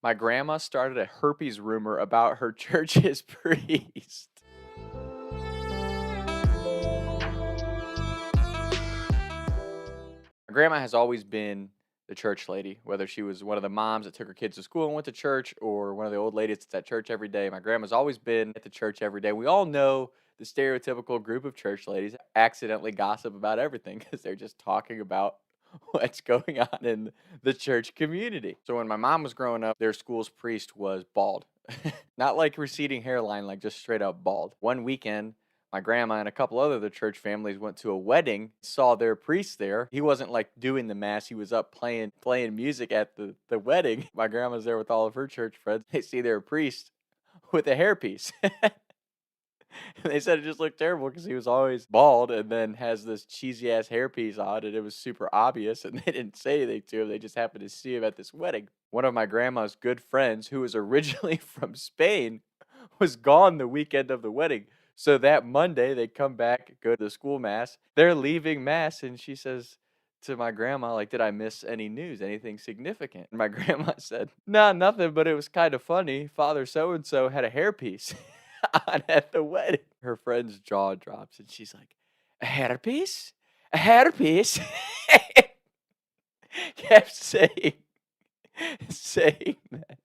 My grandma started a herpes rumor about her church's priest. My grandma has always been the church lady, whether she was one of the moms that took her kids to school and went to church, or one of the old ladies that's at church every day. My grandma's always been at the church every day. We all know the stereotypical group of church ladies accidentally gossip about everything because they're just talking about what's going on in the church community. So when my mom was growing up, their school's priest was bald. Not like receding hairline, like just straight up bald. One weekend, my grandma and a couple other of the church families went to a wedding, saw their priest there. He wasn't like doing the mass, he was up playing music at the wedding. My grandma's there with all of her church friends. They see their priest with a hairpiece. And they said it just looked terrible because he was always bald and then has this cheesy ass hairpiece on, and it was super obvious. And they didn't say anything to him, they just happened to see him at this wedding. One of my grandma's good friends, who was originally from Spain, was gone the weekend of the wedding. So that Monday, they come back, go to the school mass. They're leaving mass, and she says to my grandma, like, did I miss any news, anything significant? And my grandma said, nah, nothing, but it was kind of funny. Father so-and-so had a hairpiece on at the wedding. Her friend's jaw drops, and she's like, a hairpiece? A hairpiece? Kept saying that.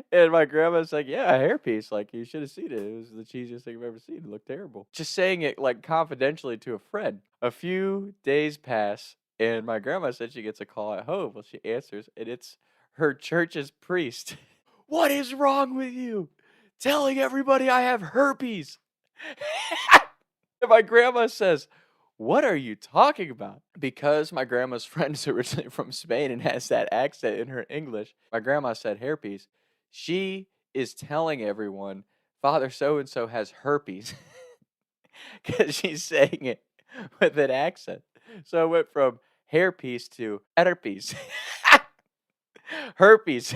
And my grandma's like, yeah, a hairpiece. Like, you should have seen it. It was the cheesiest thing I've ever seen. It looked terrible. Just saying it, like, confidentially to a friend. A few days pass, and my grandma said she gets a call at home. Well, she answers, and it's her church's priest. What is wrong with you? Telling everybody I have herpes. And my grandma says, what are you talking about? Because my grandma's friend is originally from Spain and has that accent in her English, my grandma said hairpiece. She is telling everyone Father so-and-so has herpes because she's saying it with an accent. So it went from hairpiece to herpes. Herpes.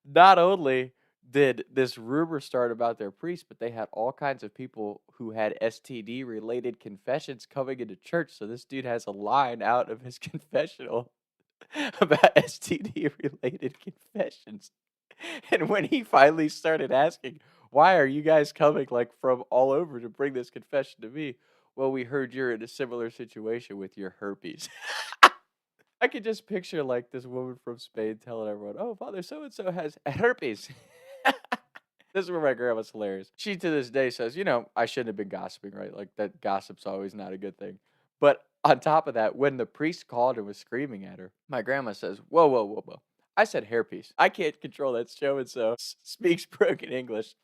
Not only did this rumor start about their priest, but they had all kinds of people who had STD related confessions coming into church. So this dude has a line out of his confessional about STD related confessions. And when he finally started asking, why are you guys coming like from all over to bring this confession to me? Well, we heard you're in a similar situation with your herpes. I could just picture like this woman from Spain telling everyone, oh, Father so-and-so has herpes. This is where my grandma's hilarious. She to this day says, I shouldn't have been gossiping, right? Like that gossip's always not a good thing. But on top of that, when the priest called and was screaming at her, my grandma says, whoa, whoa, whoa, whoa. I said hairpiece. I can't control that show and so speaks broken English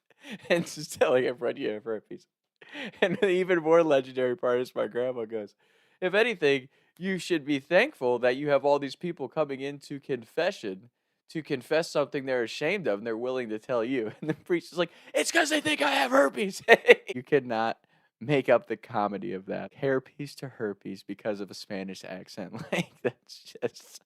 and just telling everyone you have herpes. And the even more legendary part is my grandma goes, if anything, you should be thankful that you have all these people coming into confession to confess something they're ashamed of and they're willing to tell you. And the priest is like, it's because they think I have herpes. You could not make up the comedy of that. Hairpiece to herpes because of a Spanish accent. Like, that's just,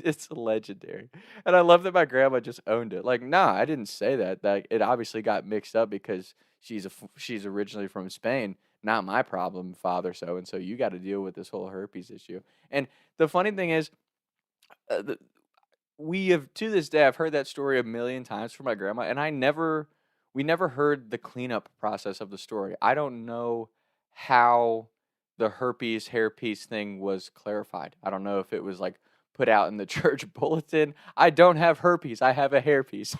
it's legendary. And I love that my grandma just owned it. Like, nah, I didn't say that. That it obviously got mixed up because she's originally from Spain. Not my problem, Father so and so. You got to deal with this whole herpes issue. And the funny thing is, we have to this day, I've heard that story a million times from my grandma, and we never heard the cleanup process of the story. I don't know how the herpes hairpiece thing was clarified. I don't know if it was like put out in the church bulletin. I don't have herpes. I have a hairpiece.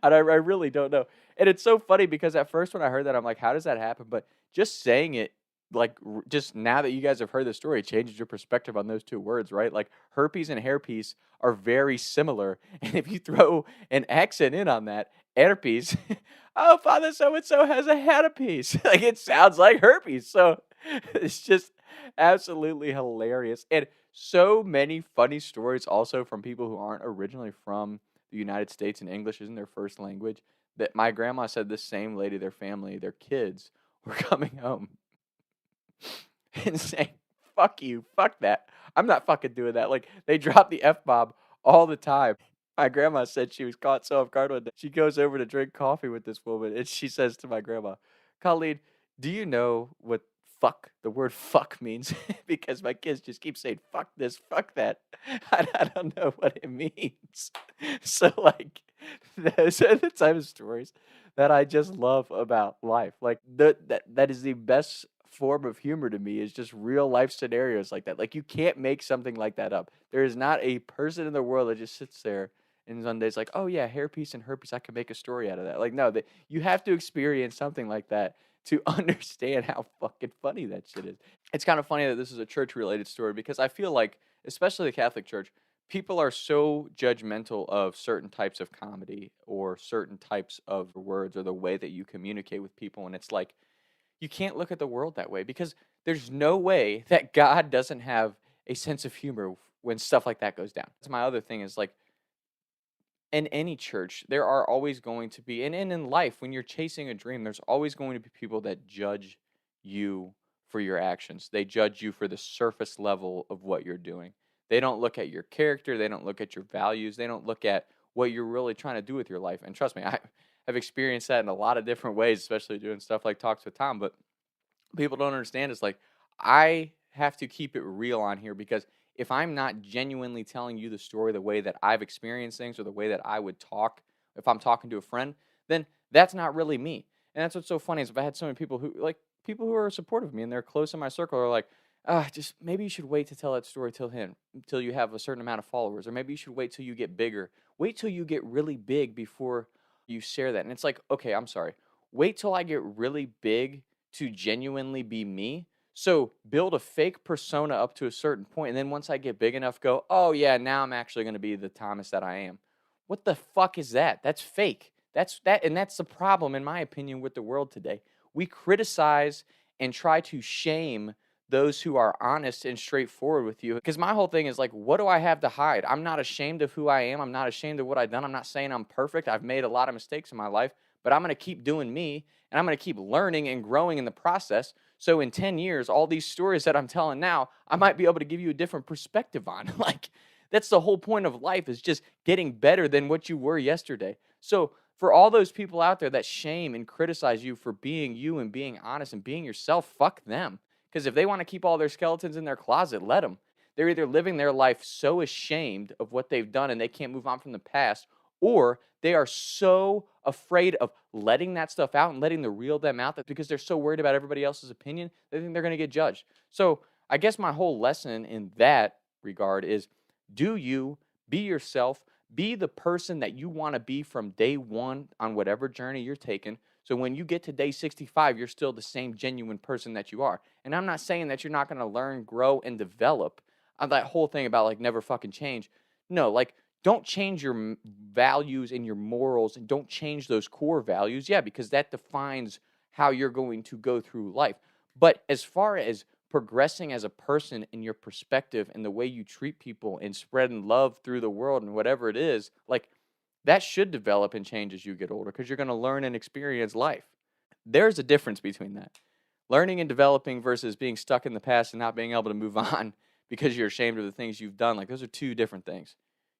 And I really don't know. And it's so funny because at first when I heard that, I'm like, how does that happen? But just saying it, like, just now that you guys have heard the story, it changes your perspective on those two words, right? Like, herpes and hairpiece are very similar. And if you throw an accent in on that, herpes, oh, Father so-and-so has a hairpiece. Like, it sounds like herpes. So it's just absolutely hilarious. And so many funny stories also from people who aren't originally from the United States and English isn't their first language. That my grandma said the same lady, their family, their kids were coming home and saying, fuck you, fuck that. I'm not fucking doing that. Like, they drop the F-bomb all the time. My grandma said she was caught so off guard one day. She goes over to drink coffee with this woman, and she says to my grandma, Colleen, do you know what fuck, the word fuck means because my kids just keep saying fuck this, fuck that. I don't know what it means. So like those are the type of stories that I just love about life. Like that is the best form of humor to me is just real life scenarios like that. Like you can't make something like that up. There is not a person in the world that just sits there and one day's like, oh yeah, hairpiece and herpes, I can make a story out of that. Like no, that you have to experience something like that to understand how fucking funny that shit is. It's kind of funny that this is a church related story because I feel like, especially the Catholic Church, people are so judgmental of certain types of comedy or certain types of words or the way that you communicate with people. And it's like, you can't look at the world that way because there's no way that God doesn't have a sense of humor when stuff like that goes down. That's my other thing is like, in any church, there are always going to be, and in life, when you're chasing a dream, there's always going to be people that judge you for your actions. They judge you for the surface level of what you're doing. They don't look at your character. They don't look at your values. They don't look at what you're really trying to do with your life. And trust me, I have experienced that in a lot of different ways, especially doing stuff like Talks with Tom. But people don't understand is like, I have to keep it real on here because if I'm not genuinely telling you the story the way that I've experienced things or the way that I would talk if I'm talking to a friend, then that's not really me. And that's what's so funny is if I had so many people who are supportive of me and they're close in my circle are like, just maybe you should wait to tell that story till you have a certain amount of followers, or maybe you should wait till you get bigger. Wait till you get really big before you share that. And it's like, okay, I'm sorry. Wait till I get really big to genuinely be me. So build a fake persona up to a certain point, and then once I get big enough, go, oh yeah, now I'm actually going to be the Thomas that I am. What the fuck is that? That's fake. And that's the problem, in my opinion, with the world today. We criticize and try to shame those who are honest and straightforward with you. Because my whole thing is like, what do I have to hide? I'm not ashamed of who I am. I'm not ashamed of what I've done. I'm not saying I'm perfect. I've made a lot of mistakes in my life, but I'm going to keep doing me, and I'm going to keep learning and growing in the process. So in 10 years, all these stories that I'm telling now, I might be able to give you a different perspective on. Like, that's the whole point of life is just getting better than what you were yesterday. So for all those people out there that shame and criticize you for being you and being honest and being yourself, fuck them. Because if they want to keep all their skeletons in their closet, let them. They're either living their life so ashamed of what they've done and they can't move on from the past, or they are so afraid of letting that stuff out and letting the real them out that because they're so worried about everybody else's opinion, they think they're going to get judged. So I guess my whole lesson in that regard is do you, be yourself, be the person that you want to be from day one on whatever journey you're taking. So when you get to day 65, you're still the same genuine person that you are. And I'm not saying that you're not going to learn, grow, and develop. That whole thing about like never fucking change. No, like don't change your values and your morals and don't change those core values. Yeah, because that defines how you're going to go through life. But as far as progressing as a person in your perspective and the way you treat people and spreading love through the world and whatever it is, like that should develop and change as you get older because you're going to learn and experience life. There's a difference between that. Learning and developing versus being stuck in the past and not being able to move on because you're ashamed of the things you've done. Like those are two different things.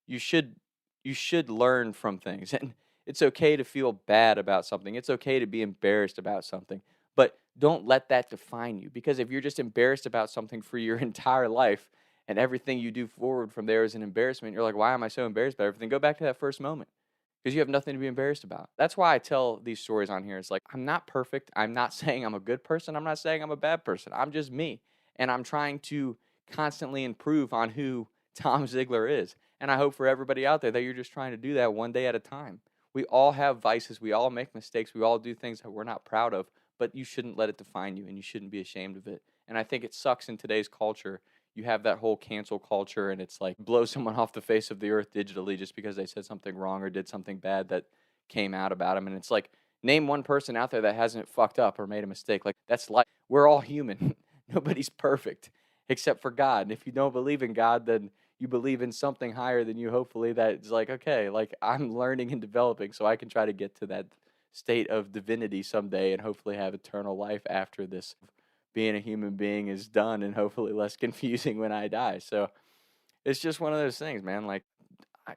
You should learn from things. And it's okay to feel bad about something. It's okay to be embarrassed about something. But don't let that define you because if you're just embarrassed about something for your entire life and everything you do forward from there is an embarrassment, you're like, why am I so embarrassed about everything? Go back to that first moment because you have nothing to be embarrassed about. That's why I tell these stories on here. It's like, I'm not perfect. I'm not saying I'm a good person. I'm not saying I'm a bad person. I'm just me. And I'm trying to constantly improve on who Tom Ziegler is. And I hope for everybody out there that you're just trying to do that one day at a time. We all have vices. We all make mistakes. We all do things that we're not proud of, but you shouldn't let it define you and you shouldn't be ashamed of it. And I think it sucks in today's culture. You have that whole cancel culture and it's like blow someone off the face of the earth digitally just because they said something wrong or did something bad that came out about them. And it's like, name one person out there that hasn't fucked up or made a mistake. Like, that's life. We're all human. Nobody's perfect except for God. And if you don't believe in God, then you believe in something higher than you, hopefully, that's like, okay, like I'm learning and developing so I can try to get to that state of divinity someday and hopefully have eternal life after this being a human being is done and hopefully less confusing when I die. So it's just one of those things, man. Like I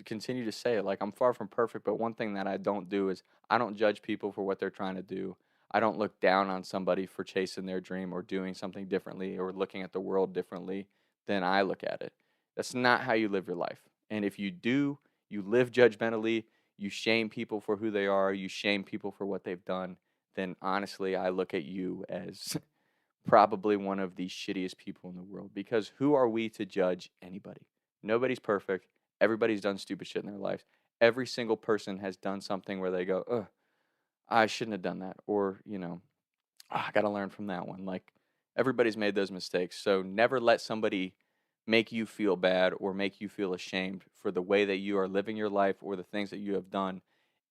continue to say it, like I'm far from perfect, but one thing that I don't do is I don't judge people for what they're trying to do. I don't look down on somebody for chasing their dream or doing something differently or looking at the world differently than I look at it. That's not how you live your life. And if you do, you live judgmentally, you shame people for who they are, you shame people for what they've done, then honestly, I look at you as probably one of the shittiest people in the world, because who are we to judge anybody? Nobody's perfect. Everybody's done stupid shit in their lives. Every single person has done something where they go, ugh, I shouldn't have done that. Or, I got to learn from that one. Like, everybody's made those mistakes. So never let somebody make you feel bad or make you feel ashamed for the way that you are living your life or the things that you have done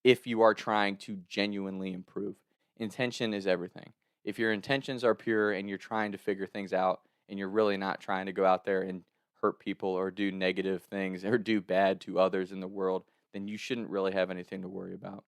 if you are trying to genuinely improve. Intention is everything. If your intentions are pure and you're trying to figure things out and you're really not trying to go out there and hurt people or do negative things or do bad to others in the world, then you shouldn't really have anything to worry about.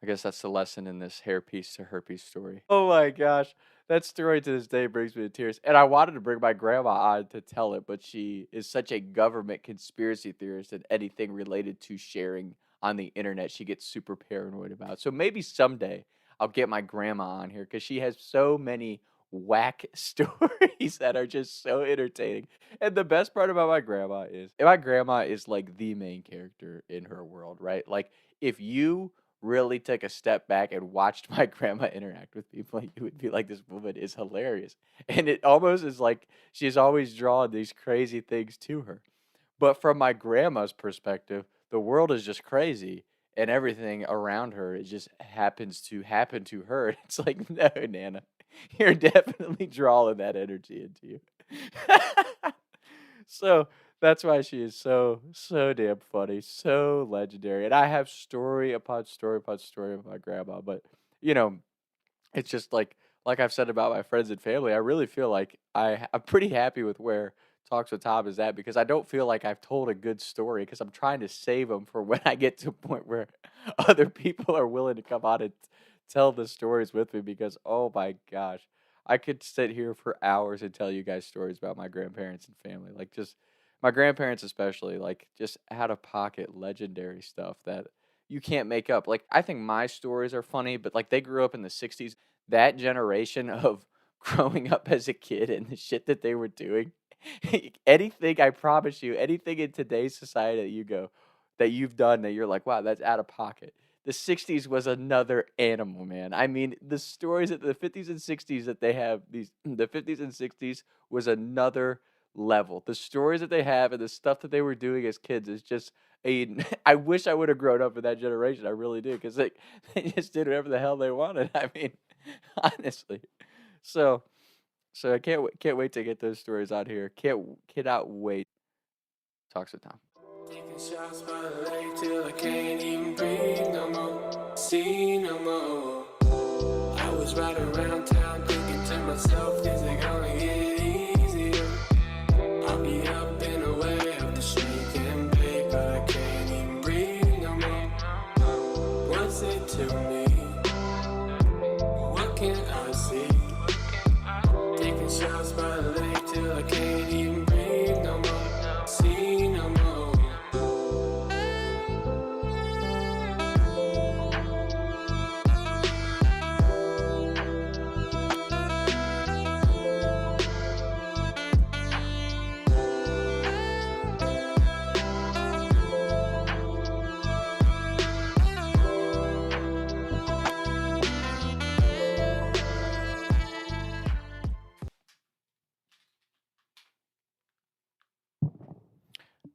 I guess that's the lesson in this hairpiece to herpes story. Oh my gosh. That story to this day brings me to tears. And I wanted to bring my grandma on to tell it, but she is such a government conspiracy theorist and anything related to sharing on the internet, she gets super paranoid about. So maybe someday I'll get my grandma on here because she has so many whack stories that are just so entertaining. And the best part about my grandma is like the main character in her world, right? Like if you really took a step back and watched my grandma interact with people, you would be like, this woman is hilarious. And it almost is like she's always drawing these crazy things to her. But from my grandma's perspective, the world is just crazy and everything around her it just happens to happen to her. It's like, no, Nana, you're definitely drawing that energy into you. So that's why she is so damn funny, so legendary. And I have story upon story upon story of my grandma, but you know, it's just like I've said about my friends and family, I really feel like I'm pretty happy with where Talks with Tom is at because I don't feel like I've told a good story because I'm trying to save them for when I get to a point where other people are willing to come on and tell the stories with me because oh my gosh, I could sit here for hours and tell you guys stories about my grandparents and family. Like just my grandparents especially, like just out of pocket legendary stuff that you can't make up. Like I think my stories are funny, but like they grew up in the 60s, that generation of growing up as a kid and the shit that they were doing. Anything, I promise you, anything in today's society that you go that you've done that you're like, wow, that's out of pocket. The 60s was another animal, man. I mean, the stories at the 50s and 60s that they have, the 50s and 60s was another level. The stories that they have and the stuff that they were doing as kids is just I wish I would have grown up in that generation. I really do, because they just did whatever the hell they wanted. I mean, honestly. So so I can't wait to get those stories out here. Cannot wait. Talks with Tom. Taking shots by the lake till I can't even breathe no more. See no more. I was riding around town thinking to myself, is it gonna get easier? I'll be up and away up the street and bake, but I can't even breathe no more. What's it to me? What can I see? Taking shots by the lake till I can't even breathe no more. See no more.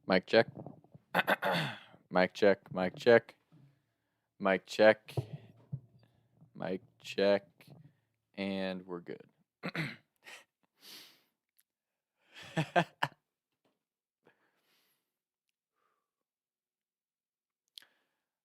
Mic check. Mic check. Mic check. Mic check. Mic check. And we're good.